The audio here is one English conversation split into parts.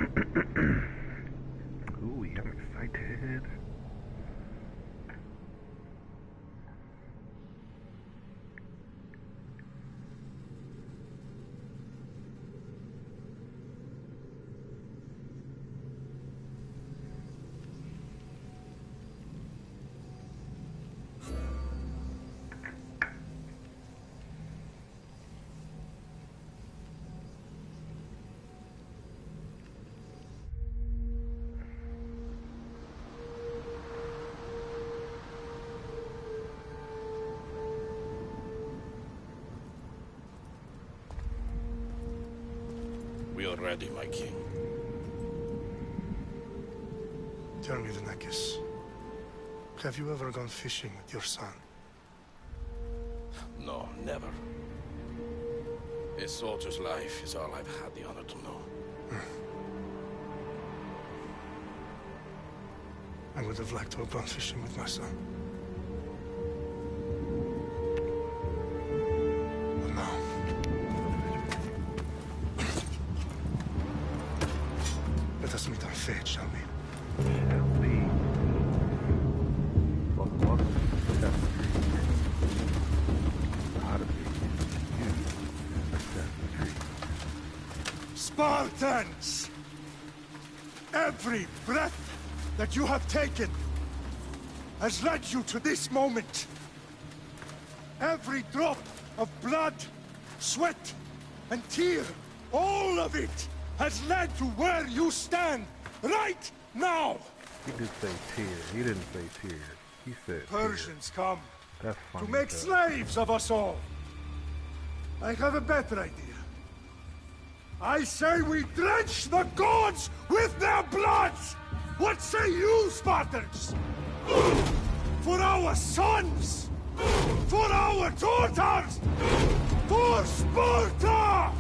Ooh, I'm excited. We are ready, my king. Tell me, Lenakis, have you ever gone fishing with your son? No, never. A soldier's life is all I've had the honor to know. I would have liked to have gone fishing with my son. But no. Let us meet on fate, shall we? Shall we? Welcome to Odyssey. Spartans! Every breath that you have taken has led you to this moment. Every drop of blood, sweat, and tear, all of it has led to where you stand right now. He did say tears. He didn't say tears. He said Persians tears. come That's funny. to make slaves of us all. I have a better idea. I say we drench the gods with their blood! What say you, Spartans? For our sons! For our daughters! For Sparta!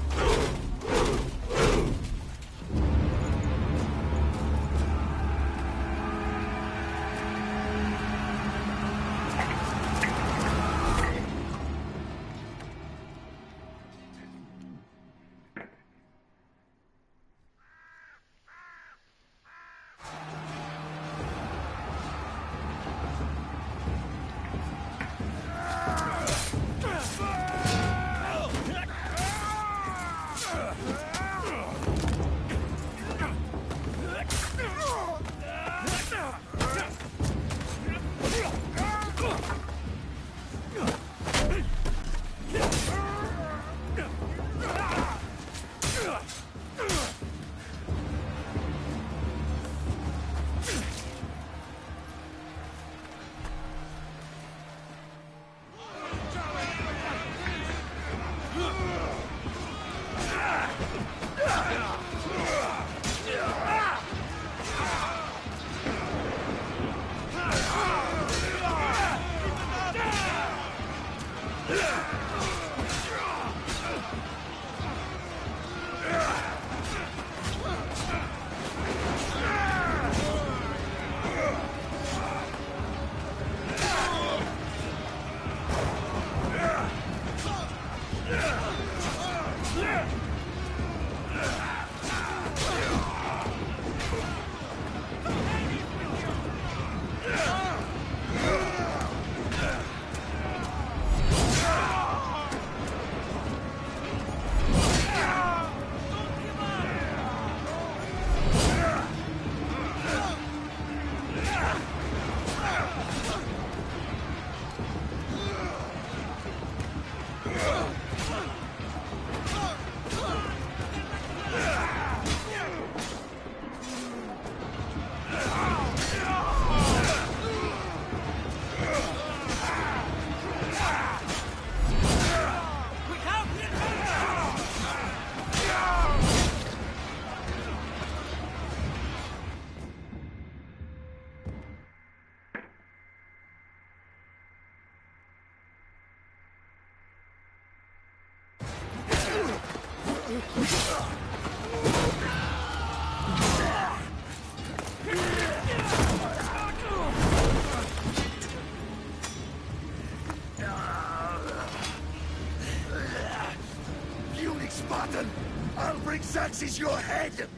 Spartan! I'll bring Xerxes your head!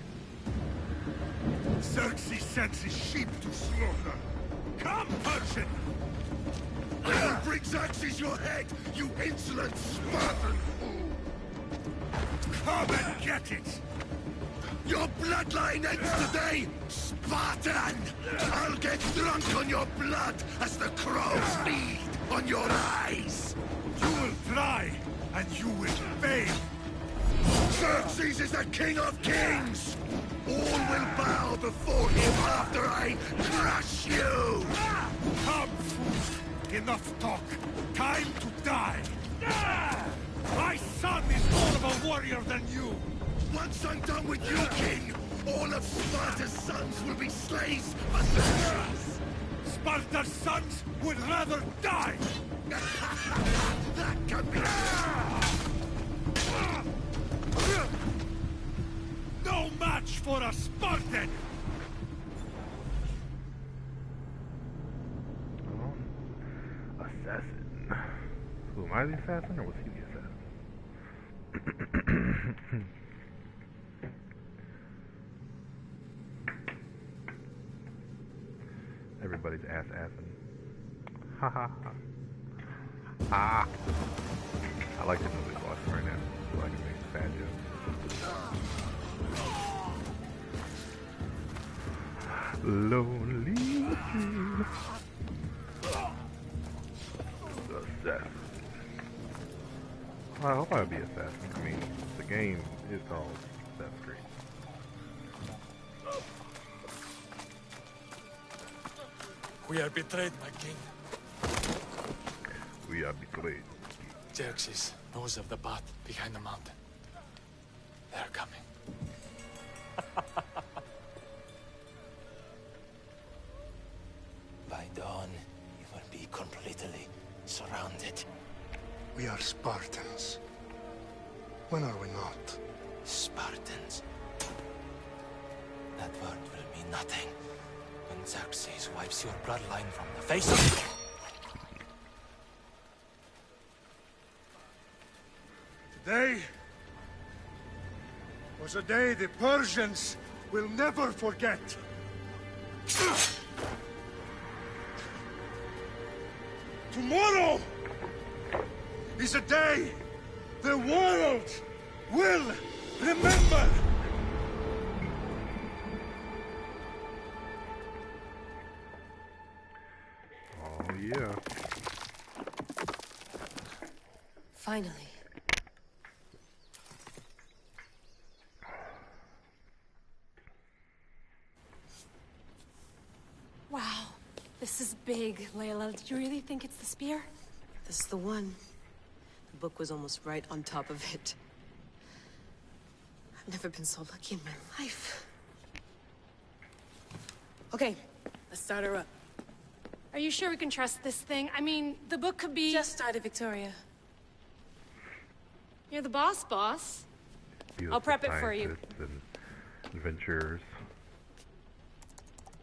Xerxes sends his sheep to slaughter. Come, Persian! I will bring Xerxes your head, you insolent Spartan fool! Come and get it! Your bloodline ends today, Spartan! I'll get drunk on your blood as the crows feed on your eyes! You will try, and you will fail! Xerxes is the king of kings! All will bow before him after I crush you! Come, fool! Enough talk! Time to die! My son is more of a warrior than you! Once I'm done with you, king, all of Sparta's sons will be slaves for Xerxes! Sparta's sons would rather die! That can be... No match for a Spartan! Assassin. So am I the assassin or was he the assassin? Everybody's ass-assing. Ha ha ha. Ah! I like the movie watching right now, so I can make bad jokes. Lonely Dream. Assassin. I hope I'll be assassin. I mean, the game is called Assassin's Creed. We are betrayed, my king. We are betrayed. Xerxes knows of the path behind the mountain. They're coming. By dawn, you will be completely surrounded. We are Spartans. When are we not? Spartans. That word will mean nothing when Xerxes wipes your bloodline from the face of... Today was a day the Persians will never forget. Tomorrow is a day the world will remember. Oh yeah. Finally. Wow, this is big, Layla. Did you really think it's the spear? This is the one. The book was almost right on top of it. I've never been so lucky in my life. Okay, let's start her up. Are you sure we can trust this thing? I mean, the book could be... Just started, Victoria. You're the boss, boss. Beautiful I'll prep it for you. scientists and adventurers.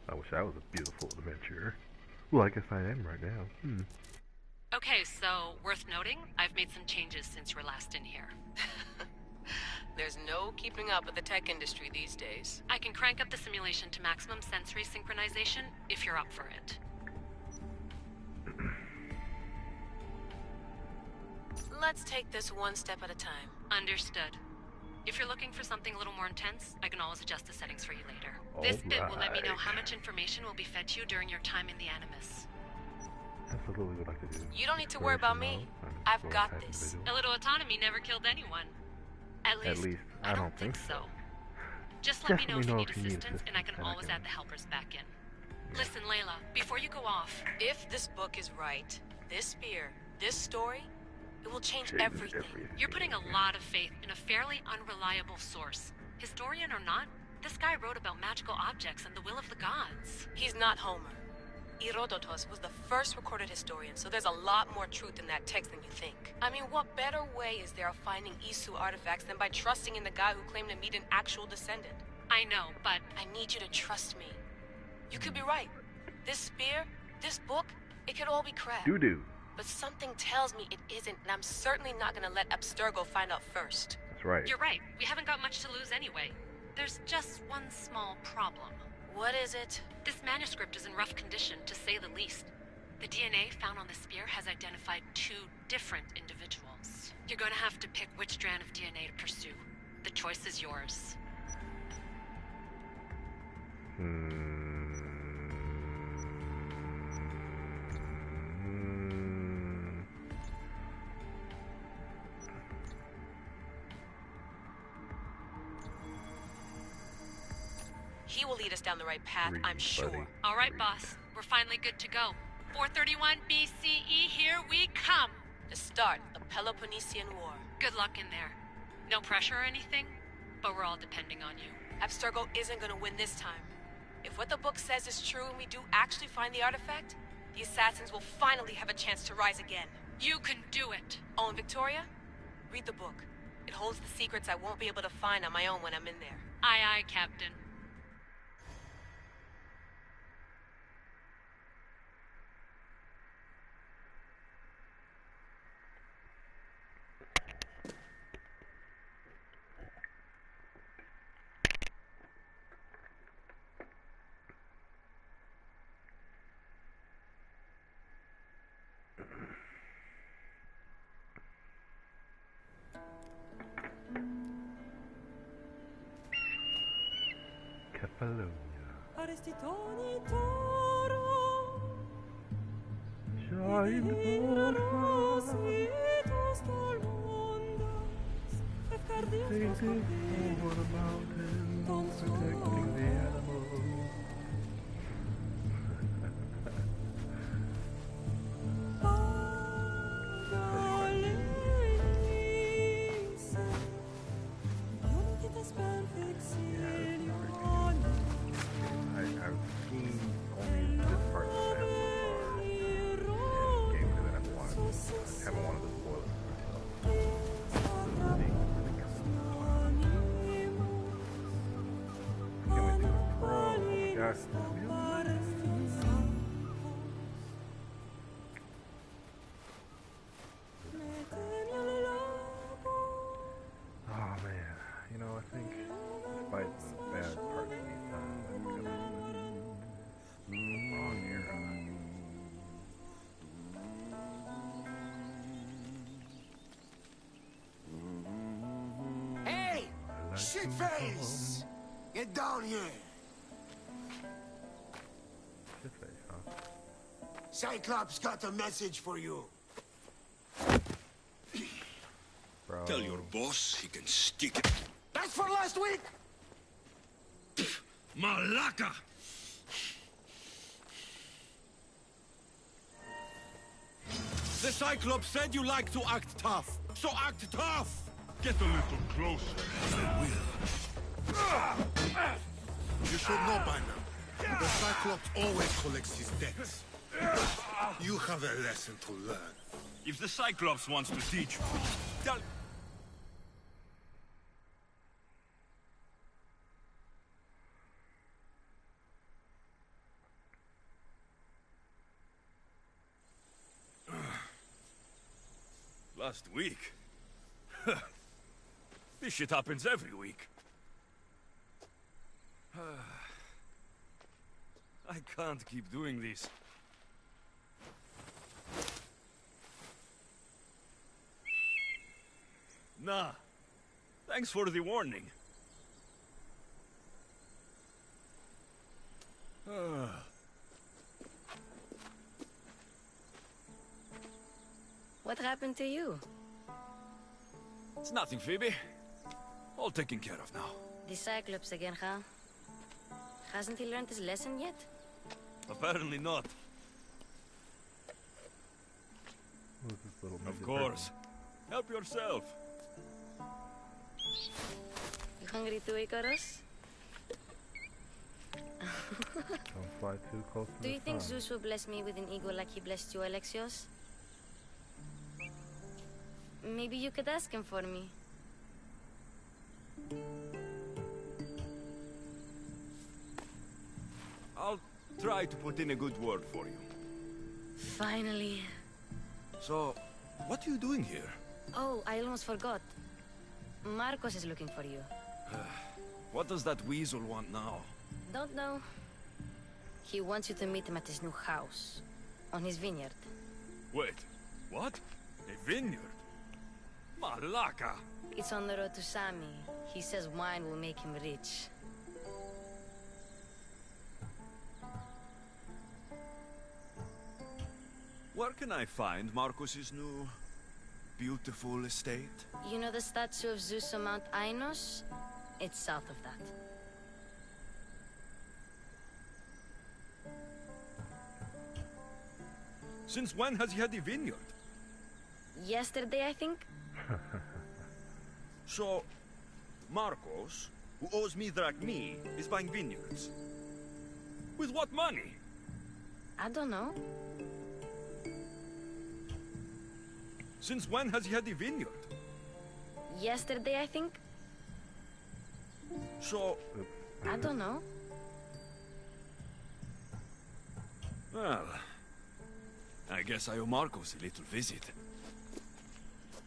I wish I was a beautiful adventurer. Well, I guess I am right now. Okay, so worth noting, I've made some changes since you were last in here. There's no keeping up with the tech industry these days. I can crank up the simulation to maximum sensory synchronization if you're up for it. Let's take this one step at a time. Understood. If you're looking for something a little more intense, I can always adjust the settings for you later. This bit will let me know how much information will be fed to you during your time in the Animus. That's literally what I could do. You don't need to worry about me. I've got this. A little autonomy never killed anyone. At least I don't think so. Just let me know if you need assistance, and I can always add the helpers back in. Listen, Layla, before you go off... If this book is right, this spear, this story, it will change everything. You're putting a lot of faith in a fairly unreliable source. Historian or not, this guy wrote about magical objects and the will of the gods. He's not Homer. Herodotus was the first recorded historian, so there's a lot more truth in that text than you think. I mean, what better way is there of finding Isu artifacts than by trusting in the guy who claimed to meet an actual descendant? I know, but... I need you to trust me. You could be right. This spear, this book, it could all be crap. Doo-doo. But something tells me it isn't, and I'm certainly not gonna let Abstergo find out first. That's right. You're right. We haven't got much to lose anyway. There's just one small problem. What is it? This manuscript is in rough condition, to say the least. The DNA found on the spear has identified 2 different individuals. You're gonna have to pick which strand of DNA to pursue. The choice is yours. He will lead us down the right path, I'm sure. Buddy. All right, boss. We're finally good to go. 431 BCE, here we come! The start of the Peloponnesian War. Good luck in there. No pressure or anything, but we're all depending on you. Abstergo isn't gonna win this time. If what the book says is true and we do actually find the artifact, the assassins will finally have a chance to rise again. You can do it! Oh, and Victoria? Read the book. It holds the secrets I won't be able to find on my own when I'm in there. Aye, aye, Captain. Catalonia. Shine Painted over the mountains, protecting the animals. I've seen only this part that I have so far in games that I've wanted. I haven't wanted to spoil it for myself. Can't wait to go pro. Oh my gosh. Oh man, you know, I think despite the bad parts of these times, I think I'm in the wrong era. Hey! I like Shitface! Get down here! Shitface, huh? Cyclops got a message for you. Bro. Tell your boss he can stick it. That's for last week! Malaka! The Cyclops said you like to act tough, so act tough! Get a little closer, and I will. You should know by now. The Cyclops always collects his debts. You have a lesson to learn. If the Cyclops wants to teach me, tell... Last week? This shit happens every week. I can't keep doing this. Nah. Thanks for the warning. What happened to you? It's nothing, Phoebe. All taken care of now. The Cyclops again, huh? Hasn't he learned his lesson yet? Apparently not. Who's this little Of midget course. Help yourself. You hungry too, Icarus? person? Don't fly too close to Do the you think sun. Zeus will bless me with an ego like he blessed you, Alexios? Maybe you could ask him for me. I'll try to put in a good word for you. Finally. So, what are you doing here? Oh, I almost forgot. Marcos is looking for you. What does that weasel want now? Don't know. He wants you to meet him at his new house. On his vineyard. Wait, what? A vineyard? Malaka! It's on the road to Sami. He says wine will make him rich. Where can I find Marcos's new, beautiful estate? You know the statue of Zeus on Mount Ainos? It's south of that. Since when has he had a vineyard? Yesterday, I think? So, Marcos, who owes me drachmi, is buying vineyards. With what money? I don't know. Since when has he had a vineyard? Yesterday, I think? So... I don't know. Well... I guess I owe Marcos a little visit.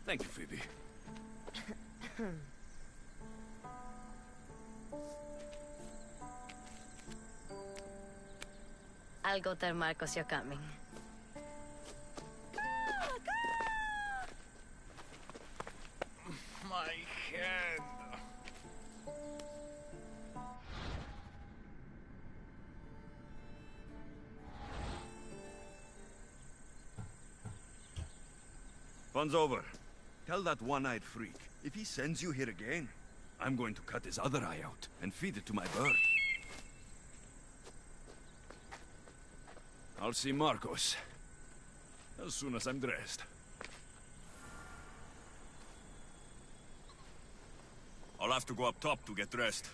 Thank you, Phoebe. I'll go tell Marcos you're coming. My head. Fun's over. Tell that one-eyed freak, if he sends you here again, I'm going to cut his other eye out and feed it to my bird. I'll see Marcos as soon as I'm dressed. I'll have to go up top to get dressed.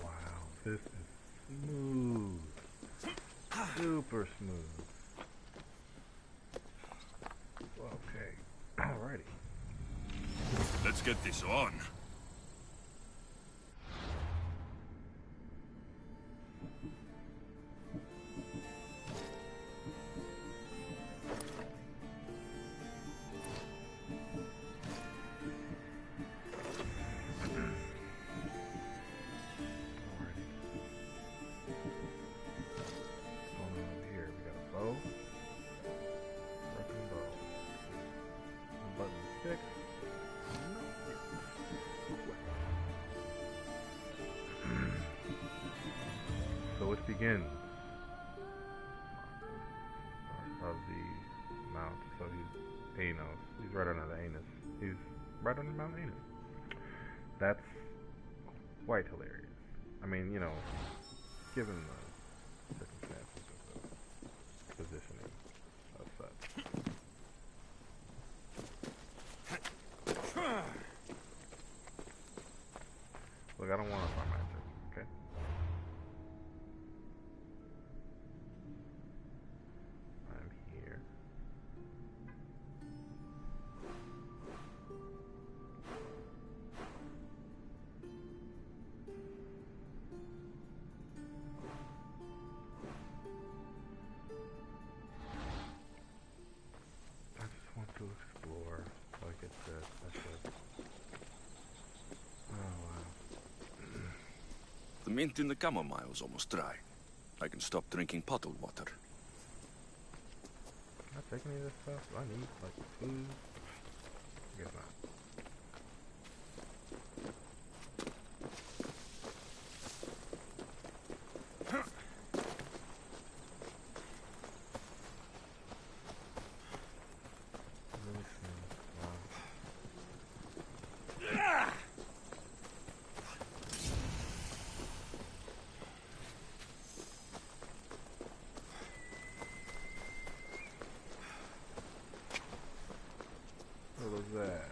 Wow, this is smooth. Super smooth. Okay, alrighty. Let's get this on. So it begins of the mount. So he's Anos. He's right under the anus. He's right under Mount Anus. That's quite hilarious. I mean, you know, given the circumstances of the positioning of such. Look, I don't want to find my answer, okay? I'm here. I just want to explore, like it said. That's it. Oh, wow. The mint in the chamomile's almost dry. I can stop drinking bottled water. Can I take any of this stuff? Do I need, like, food? I guess not. Let me see. What was that?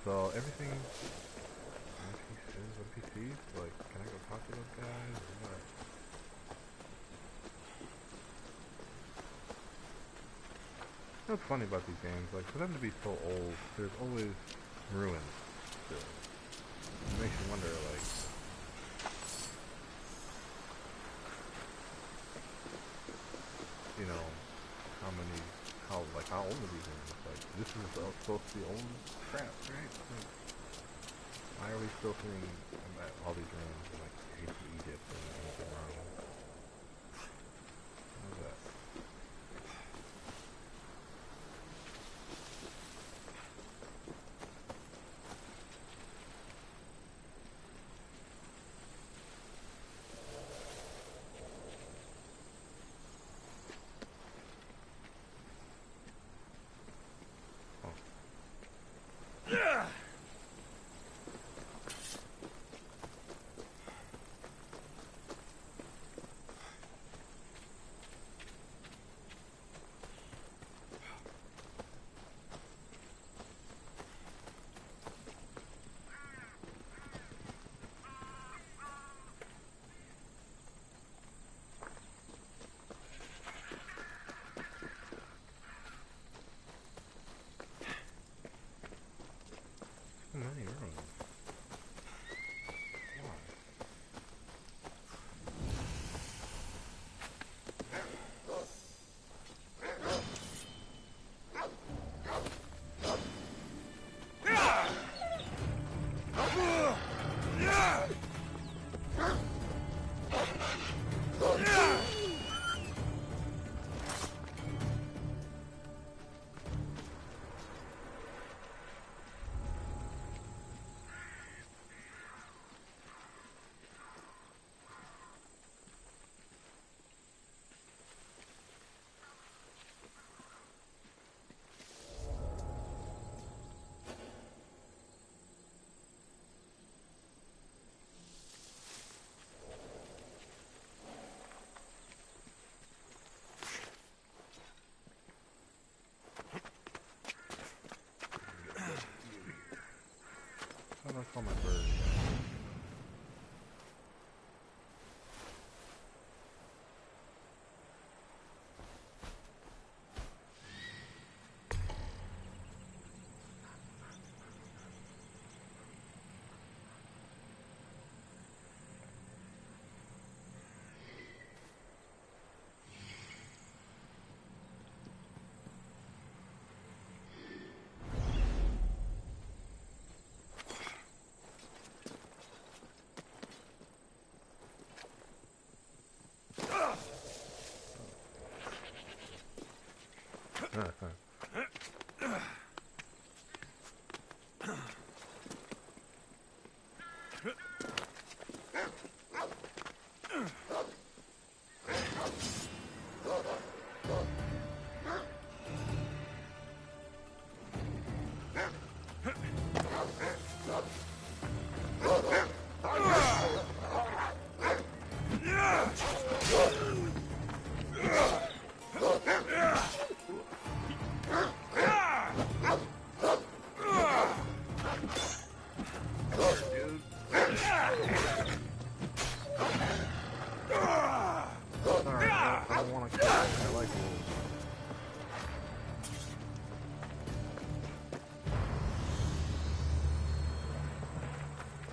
So everything NPCs, like, can I go talk to those guys or what? What's funny about these games, like, for them to be so old, there's always ruins still. It makes you wonder, like, you know, how old are these rooms? Like, this is supposed to be old crap, right? Like, why are we still seeing all these rooms in, like, ancient Egypt and ancient Rome? What is that? So many rooms. Why? How do I call my bird?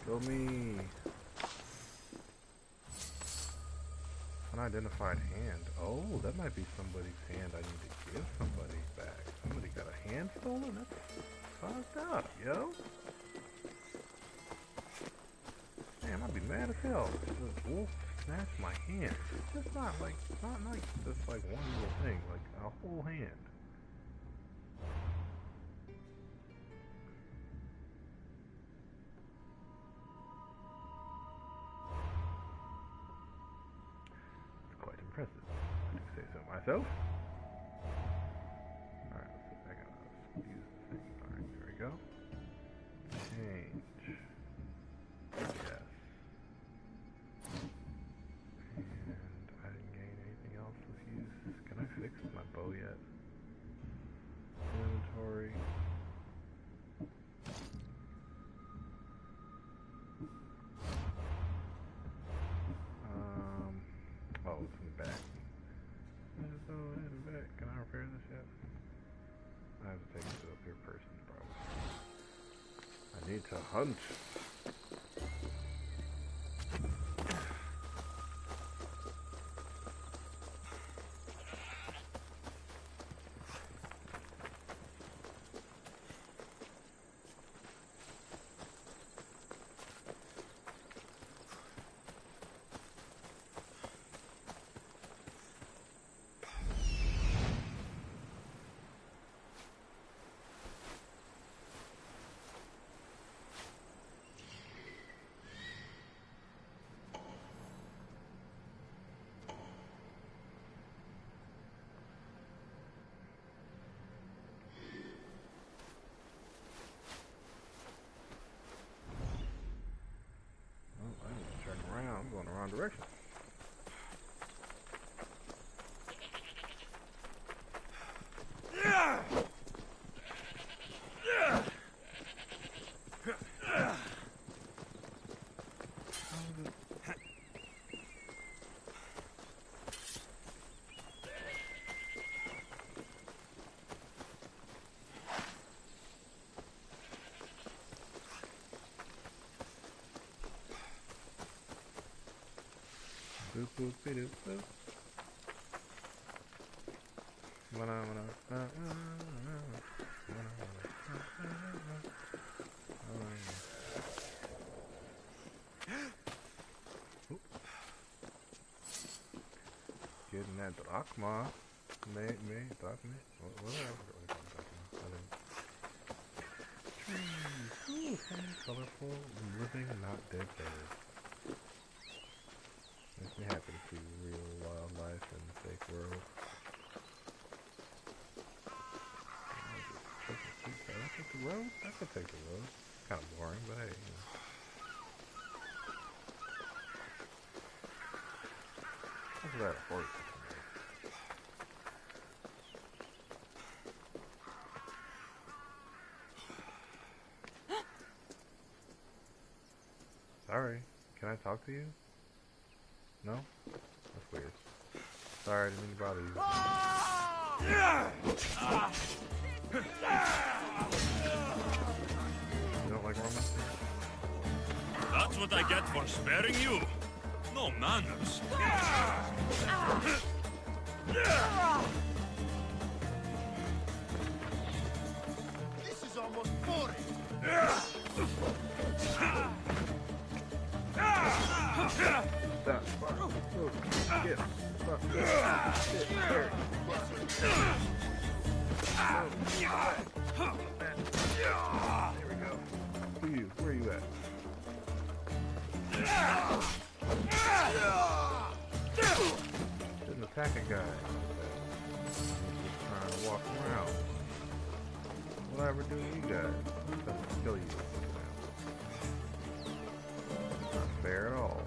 Kill me. Unidentified hand. Oh, that might be somebody's hand I need to give somebody back. Somebody got a hand stolen? That's fucked up, yo. Damn, I'd be mad as hell. The wolf snatched my hand. It's just not like just like one little thing, like a whole hand. Impressive. I do say so myself. Alright, let's see if I can use this thing. Alright, here we go. Change. Yes. And I didn't gain anything else. Let's use. Can I fix my bow yet? Inventory. Need to hunt. I'm going the wrong direction. Boop boop boop boop. Getting that drachma. Drachma. Whatever. Trees. Ooh, funny, colorful, living, not dead birds. Makes me happy to see real wildlife in the fake world. I take the road? I could take the road. Kind of boring, but hey, you know. Look at that horse. Sorry, can I talk to you? No? That's weird. Sorry, I didn't mean to bother you. You don't like romance? That's what I get for sparing you. No manners. This is almost boring. Stop. Get. Stop. Get. There we go. Who are you? Where are you at? Didn't attack a guy. Just trying to walk around. What I ever do to you guys? Doesn't kill you. Not fair at all.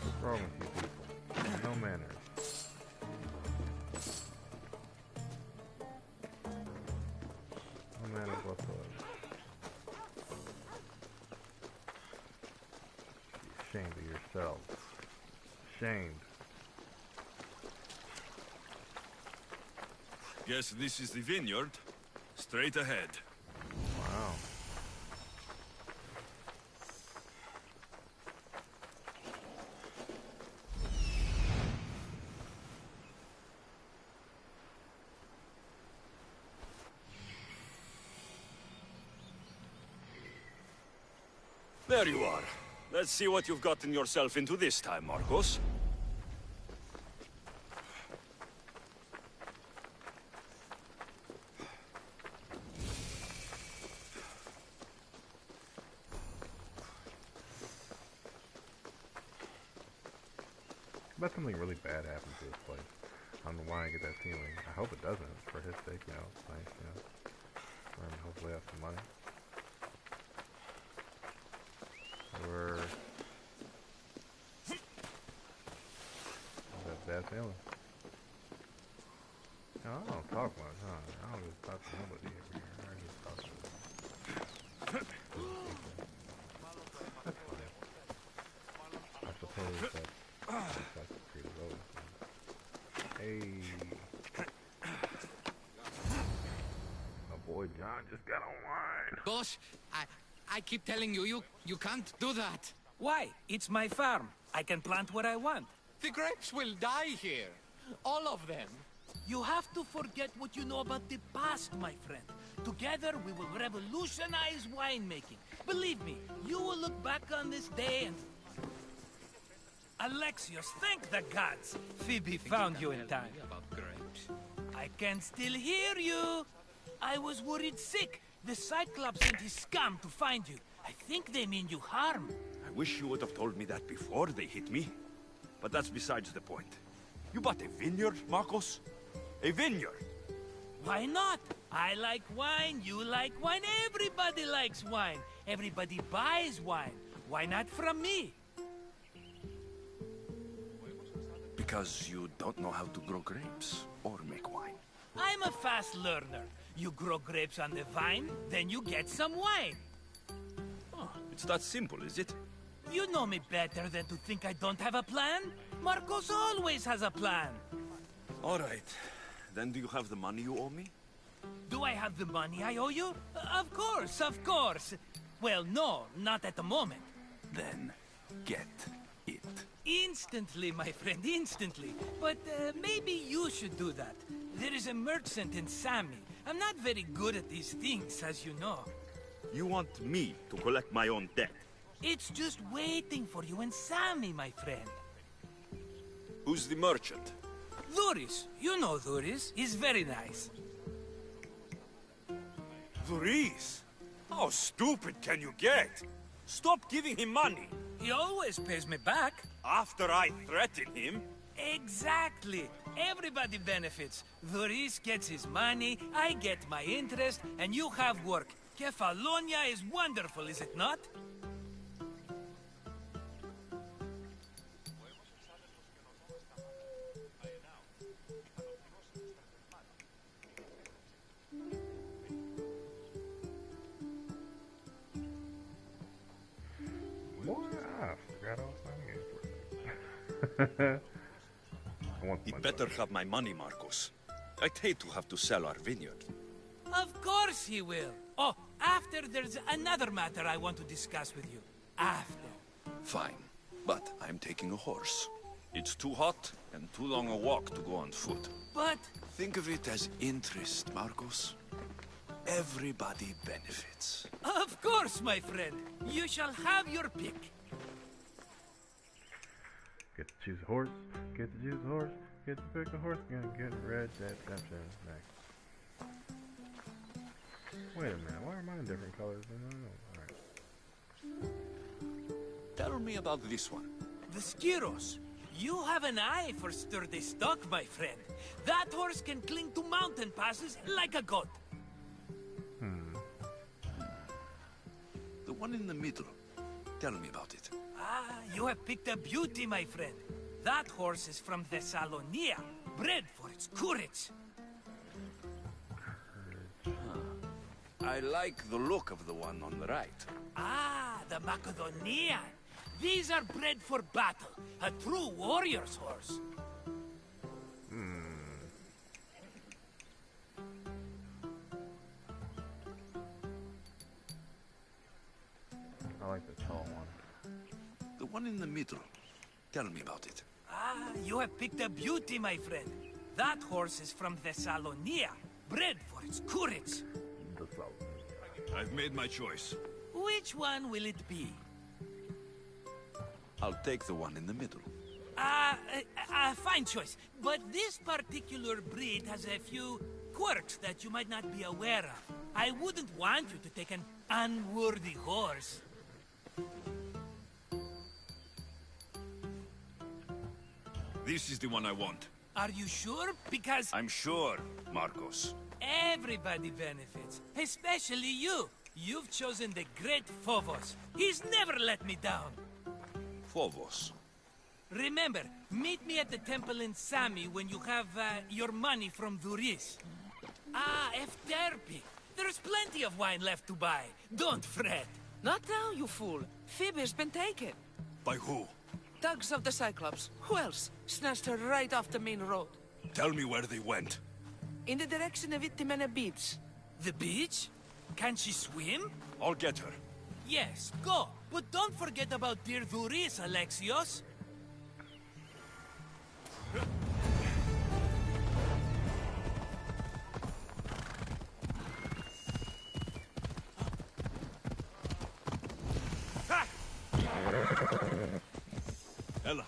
What's wrong with you people? No manners. No manners whatsoever. Be ashamed of yourselves. Ashamed. Guess this is the vineyard. Straight ahead. Wow. There you are. Let's see what you've gotten yourself into this time, Marcos. Bet something really bad happened to this place. I don't know why I get that feeling. I hope it doesn't, for his sake, you know. It's nice, you know. For him to hopefully have some money. Or that bad feeling. No, I don't talk much, huh? I don't just talk to nobody over here. I just talk to people. That's fine. I suppose that's the creative Odyssey. Hey. John just got online. Boss, I keep telling you, you can't do that. Why? It's my farm. I can plant what I want. The grapes will die here. All of them. You have to forget what you know about the past, my friend. Together, we will revolutionize winemaking. Believe me, you will look back on this day and... Alexios, thank the gods! Phoebe found you in time. About grapes. I can still hear you. I was worried sick. The Cyclops sent his scum to find you. I think they mean you harm. I wish you would have told me that before they hit me. But that's besides the point. You bought a vineyard, Marcos? A vineyard? Why not? I like wine, you like wine, everybody likes wine. Everybody buys wine. Why not from me? Because you don't know how to grow grapes or make wine. I'm a fast learner. You grow grapes on the vine, then you get some wine. Oh, it's that simple, is it? You know me better than to think I don't have a plan. Marcos always has a plan. All right. Then do you have the money you owe me? Do I have the money I owe you? Of course, of course. Well, no, not at the moment. Then get it. Instantly, my friend, instantly. But maybe you should do that. There is a merchant in Sami. I'm not very good at these things, as you know. You want me to collect my own debt? It's just waiting for you in Sami, my friend. Who's the merchant? Dhuris. You know Dhuris. He's very nice. Dhuris? How stupid can you get? Stop giving him money. He always pays me back. After I threaten him? Exactly. Everybody benefits. Dhuris gets his money, I get my interest, and you have work. Kefalonia is wonderful, is it not? Boy, I forgot I was playing games for I want He'd money. better have my money, Marcos. I'd hate to have to sell our vineyard. Of course he will. Oh, after there's another matter I want to discuss with you. After. Fine. But I'm taking a horse. It's too hot and too long a walk to go on foot. But... Think of it as interest, Marcos. Everybody benefits. Of course, my friend. You shall have your pick. Get to choose a horse. Get to choose a horse. Get to pick a horse. Gonna get red redemption next. Wait a minute. Why are mine different colors? Alright. Tell me about this one. The Skiros. You have an eye for sturdy stock, my friend. That horse can cling to mountain passes like a goat. The one in the middle. Tell me about it. Ah, you have picked a beauty, my friend. That horse is from Thessalonia, bred for its courage. I like the look of the one on the right. Ah, the Macedonian. These are bred for battle, a true warrior's horse. I like the tall one. The one in the middle. Tell me about it. Ah, you have picked a beauty, my friend. That horse is from Thessalonia, bred for its courage. I've made my choice. Which one will it be? I'll take the one in the middle. Fine choice. But this particular breed has a few quirks that you might not be aware of. I wouldn't want you to take an unworthy horse. This is the one I want. Are you sure? Because I'm sure, Marcos. everybody benefits, especially you. You've chosen the great Phobos. He's never let me down. Phobos. Remember, meet me at the temple in Sami when you have your money from Dhuris. Ah, Efterpi. There's plenty of wine left to buy. Don't fret. Not now, you fool. Phoebe's been taken. By who? Thugs of the Cyclops. Who else? Snatched her right off the main road. Tell me where they went. In the direction of Itimena Beads. The beach? Can she swim? I'll get her. Yes, go. But don't forget about dear Duris, Alexios. Ella.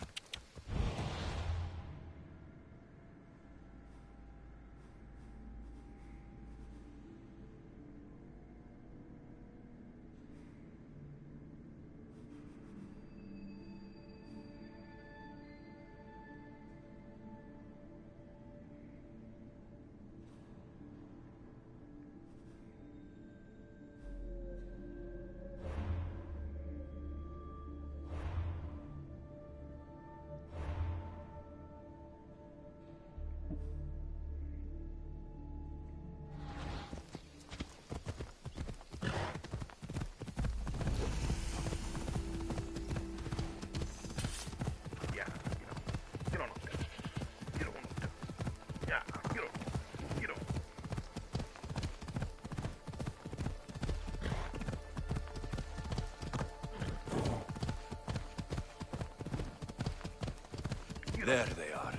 There they are.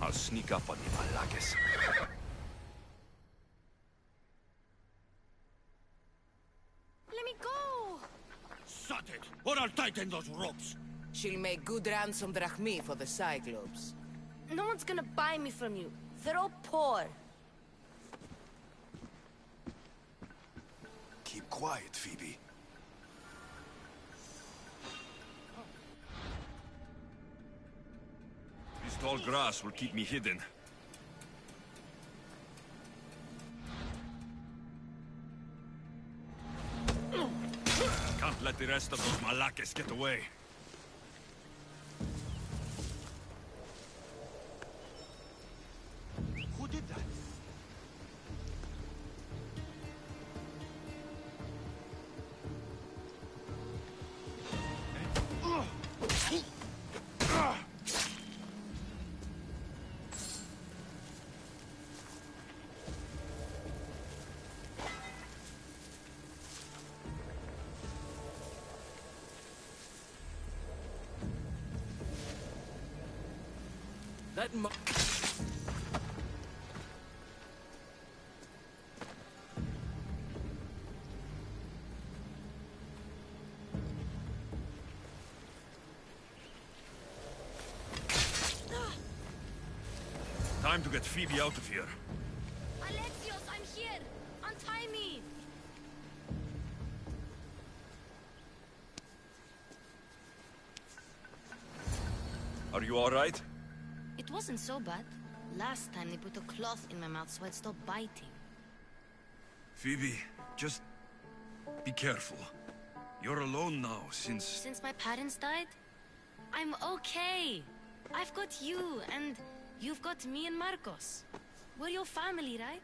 I'll sneak up on the Malakis. Let me go! Shut it, or I'll tighten those ropes. She'll make good ransom drachmi for the Cyclops. No one's gonna buy me from you. They're all poor. Keep quiet, Phoebe. This tall grass will keep me hidden. Can't let the rest of those Malakis get away. Who did that? That Time to get Phoebe out of here. Alexios, I'm here! Untie me! Are you all right? It wasn't so bad. Last time they put a cloth in my mouth so I'd stop biting. Phoebe, just be careful. You're alone now since... Since my parents died? I'm okay. I've got you, and you've got me and Marcos. We're your family, right?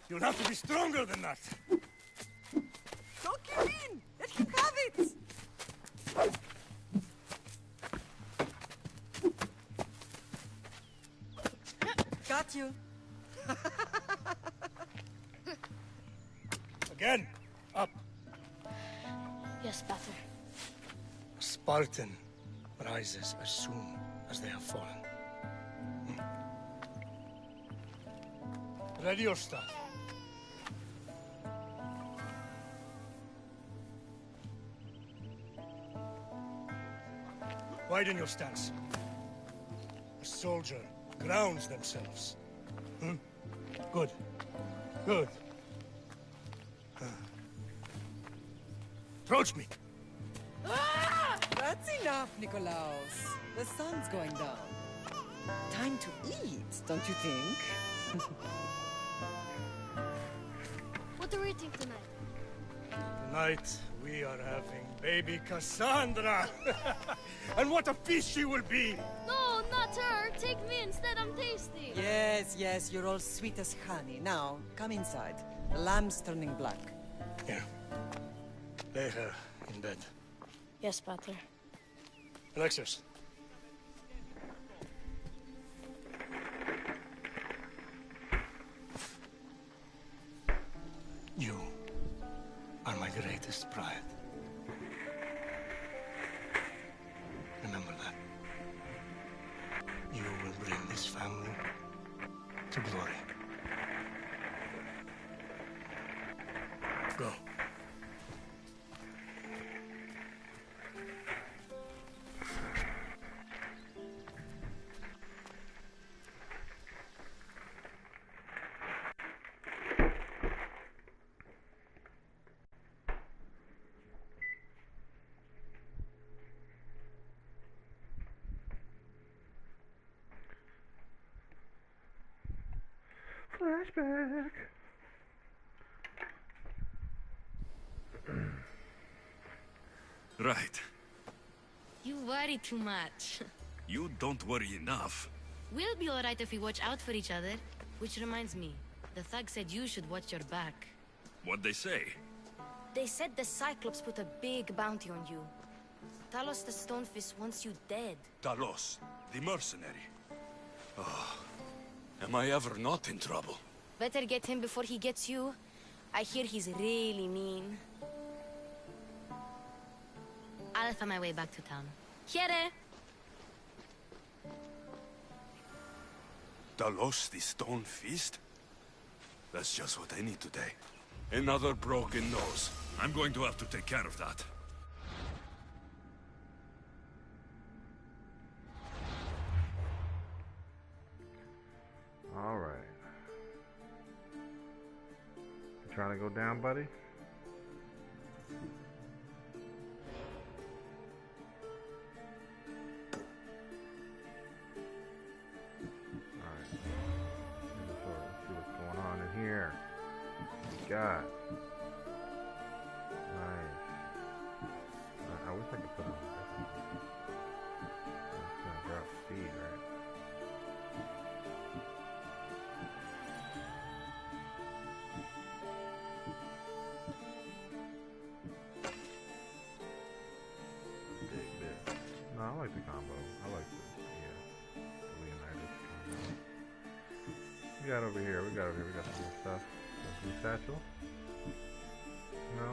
You'll have to be stronger than that. Don't give in! Let him have it! Got you. Again, up. Yes, Bather. A Spartan rises as soon as they have fallen. Ready your staff. Widen your stance. A soldier grounds themselves. Good. Good. Approach me. That's enough, Nikolaos. The sun's going down. Time time to eat, don't you think? What are we eating tonight? Tonight, we are having baby Cassandra! And what a feast she will be! No, not her! Take me instead, I'm tasty! Yes, yes, you're all sweet as honey. Now, come inside. The lamb's turning black. Here. Lay her in bed. Yes, Pater. Alexis. You are my greatest pride. Remember that. You will bring this family to glory. Go. Flashback. Right. You worry too much. You don't worry enough. We'll be alright if we watch out for each other. Which reminds me, the thug said you should watch your back. What'd they say? They said the Cyclops put a big bounty on you. Talos the Stonefist wants you dead. Talos, the mercenary. Oh, am I ever not in trouble? Better get him before he gets you. I hear he's really mean. I'll find my way back to town. Here! Talos, the Stone Fist? That's just what I need today. Another broken nose. I'm going to have to take care of that. All right. You trying to go down, buddy? God. Nice. I wish I could put it on this. It's gonna drop speed, right? Dig this. No, I like the combo. I like the Leonidas combo. We got over here. We got some good stuff. Blue satchel? No?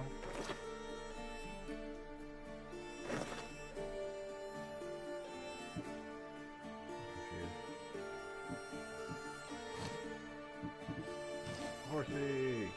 Horsey!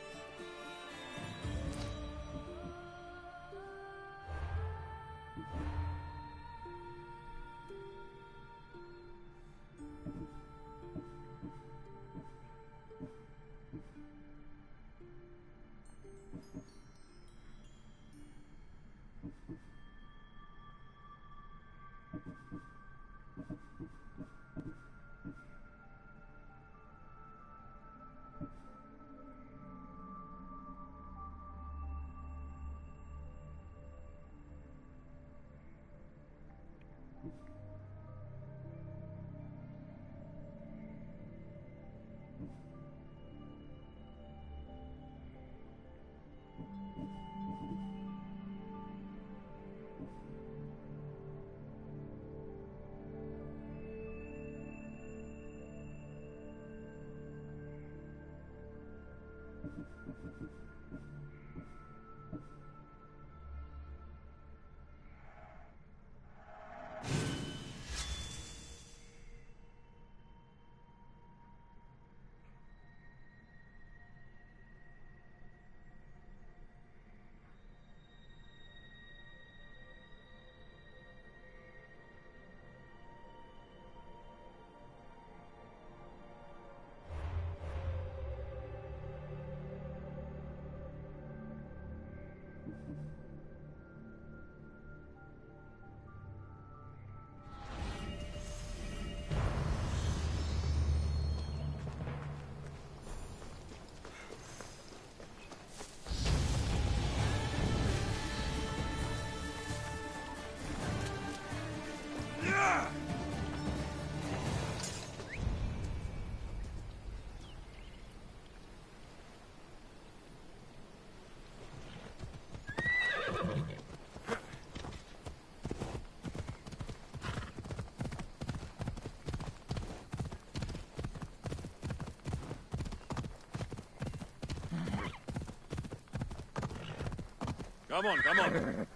Come on, come on.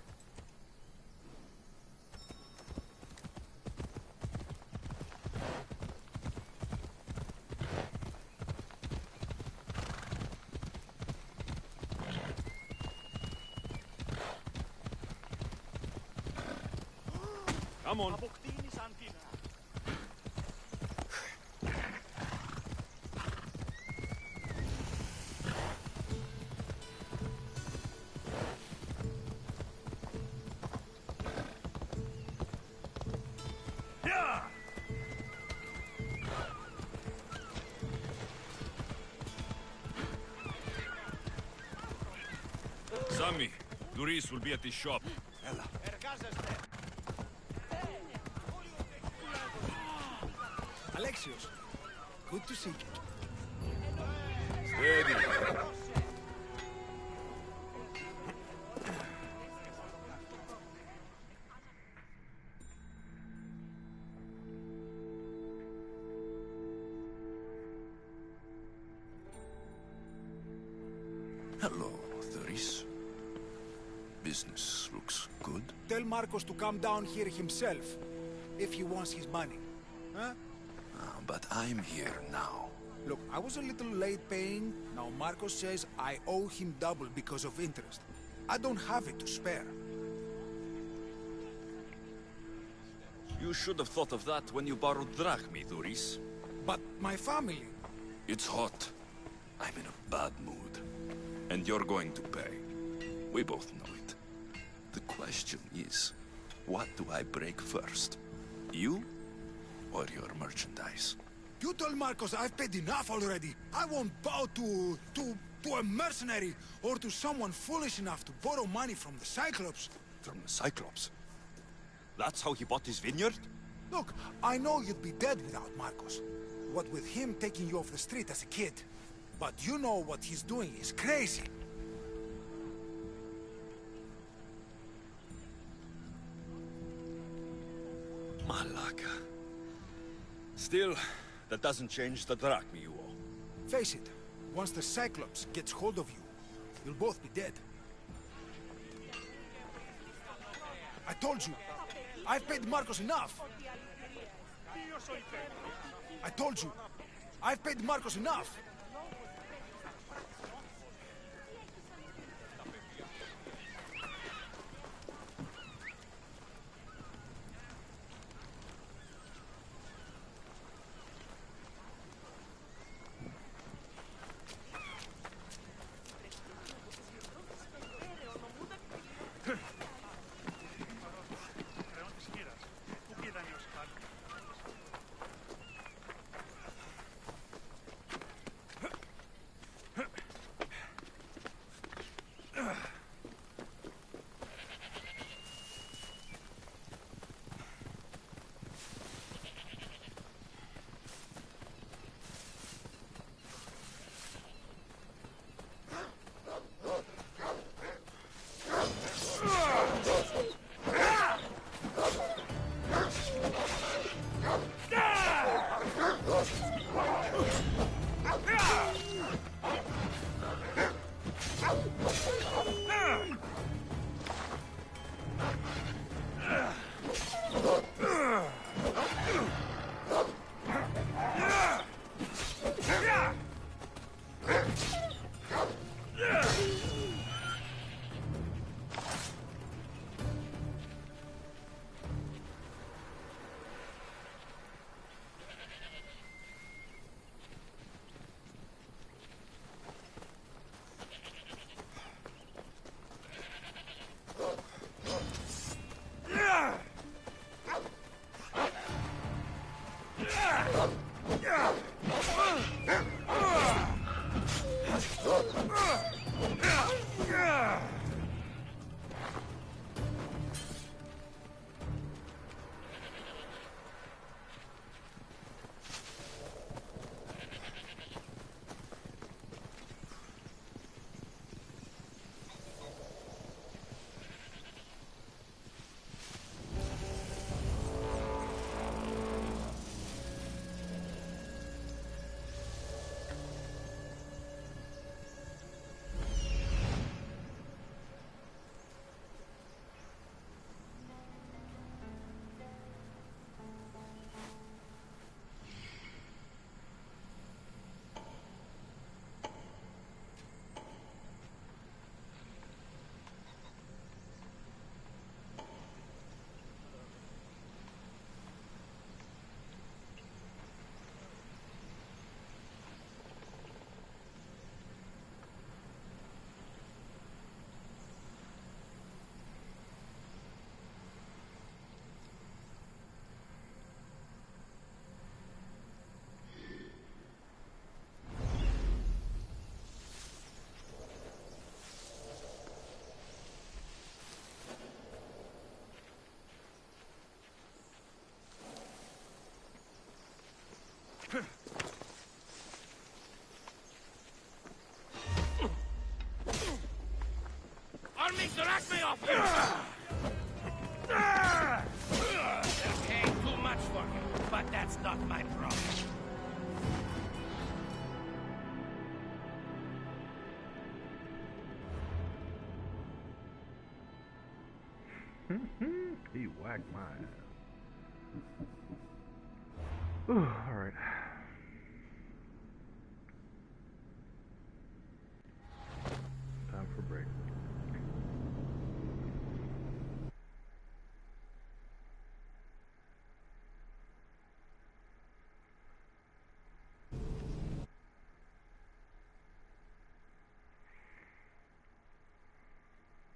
Come on. Sammy, Luis will be at the shop. Ella. Alexios, good to see you. Steady. Hello, Thuris. Business looks good. Tell Marcos to come down here himself, if he wants his money. Huh? But I'm here now. Look, I was a little late paying. Now Marcos says I owe him double because of interest. I don't have it to spare. You should have thought of that when you borrowed drachmi, Thuris. But my family... It's hot. I'm in a bad mood. And you're going to pay. We both know it. The question is, what do I break first? You? Or your merchandise? You told Marcos I've paid enough already. I won't bow to a mercenary or to someone foolish enough to borrow money from the Cyclops. From the Cyclops? That's how he bought his vineyard? Look, I know you'd be dead without Marcos. What with him taking you off the street as a kid. But you know what he's doing is crazy. Malaka. Still, that doesn't change the drachmi you owe. Face it, once the Cyclops gets hold of you, you'll both be dead. I told you, I've paid Marcos enough. I told you, I've paid Marcos enough. Armies, rack me off here! They're paying too much for you, but that's not my problem. He whacked my ass. Alright.